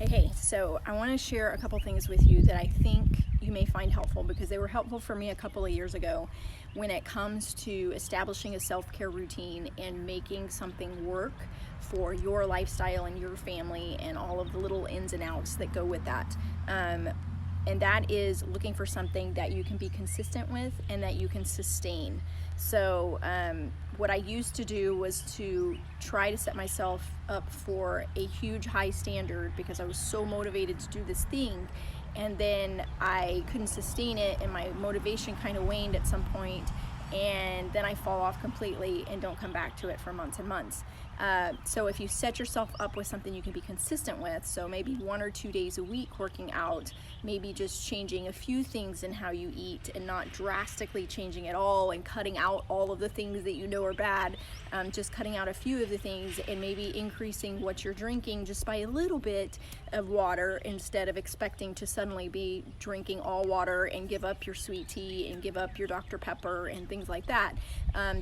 Hey, so I want to share a couple things with you that I think you may find helpful, because they were helpful for me a couple of years ago when it comes to establishing a self-care routine and making something work for your lifestyle and your family and all of the little ins and outs that go with that. And that is looking for something that you can be consistent with and that you can sustain. So what I used to do was to try to set myself up for a huge high standard because I was so motivated to do this thing, and then I couldn't sustain it and my motivation kind of waned at some point, and then I fall off completely and don't come back to it for months and months. So if you set yourself up with something you can be consistent with, so maybe 1 or 2 days a week working out, maybe just changing a few things in how you eat and not drastically changing it all and cutting out all of the things that you know are bad, just cutting out a few of the things and maybe increasing what you're drinking just by a little bit of water instead of expecting to suddenly be drinking all water and give up your sweet tea and give up your Dr. Pepper and things like that.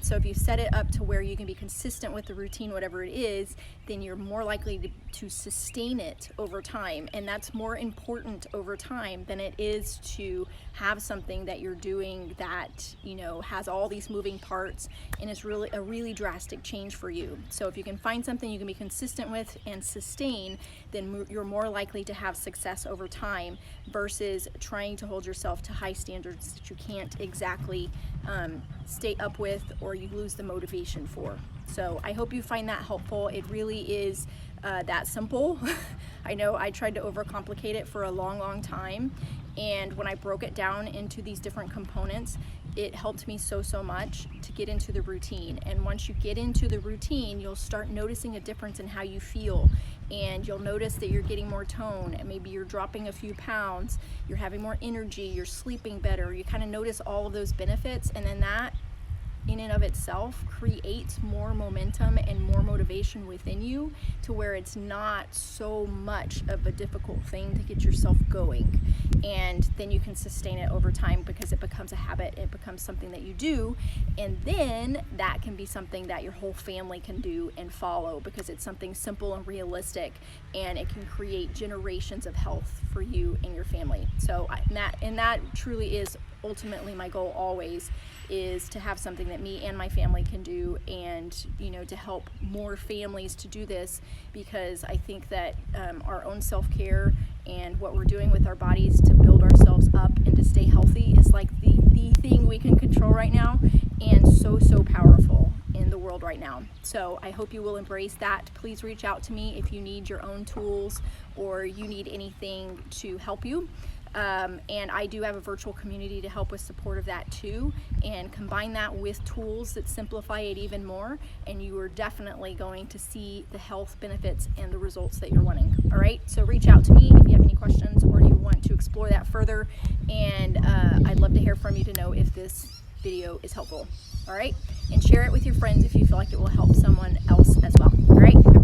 So if you set it up to where you can be consistent with the routine, whatever it is, then you're more likely to sustain it over time. And that's more important over time than it is to have something that you're doing that, you know, has all these moving parts and is really a really drastic change for you. So if you can find something you can be consistent with and sustain, then you're more likely to have success over time versus trying to hold yourself to high standards that you can't exactly stay up with, or you lose the motivation for. So I hope you find that helpful. It really is that simple. I know I tried to overcomplicate it for a long time, and when I broke it down into these different components, it helped me so much to get into the routine. And once you get into the routine, you'll start noticing a difference in how you feel, and you'll notice that you're getting more tone, and maybe you're dropping a few pounds, you're having more energy, you're sleeping better. You kind of notice all of those benefits, and then that in and of itself creates more momentum and more motivation within you to where it's not so much of a difficult thing to get yourself going. And then you can sustain it over time because it becomes a habit, it becomes something that you do, and then that can be something that your whole family can do and follow because it's something simple and realistic, and it can create generations of health for you and your family. So that truly is ultimately my goal always, is to have something that me and my family can do, and to help more families to do this, because I think that our own self-care and what we're doing with our bodies to build ourselves up and to stay healthy is like the thing we can control right now, and so powerful in the world right now. So I hope you will embrace that. Please reach out to me if you need your own tools or you need anything to help you. And I do have a virtual community to help with support of that too, and combine that with tools that simplify it even more, and you are definitely going to see the health benefits and the results that you're wanting. All right, so reach out to me if you have any questions or you want to explore that further, and I'd love to hear from you to know if this video is helpful. All right, and share it with your friends if you feel like it will help someone else as well. All right.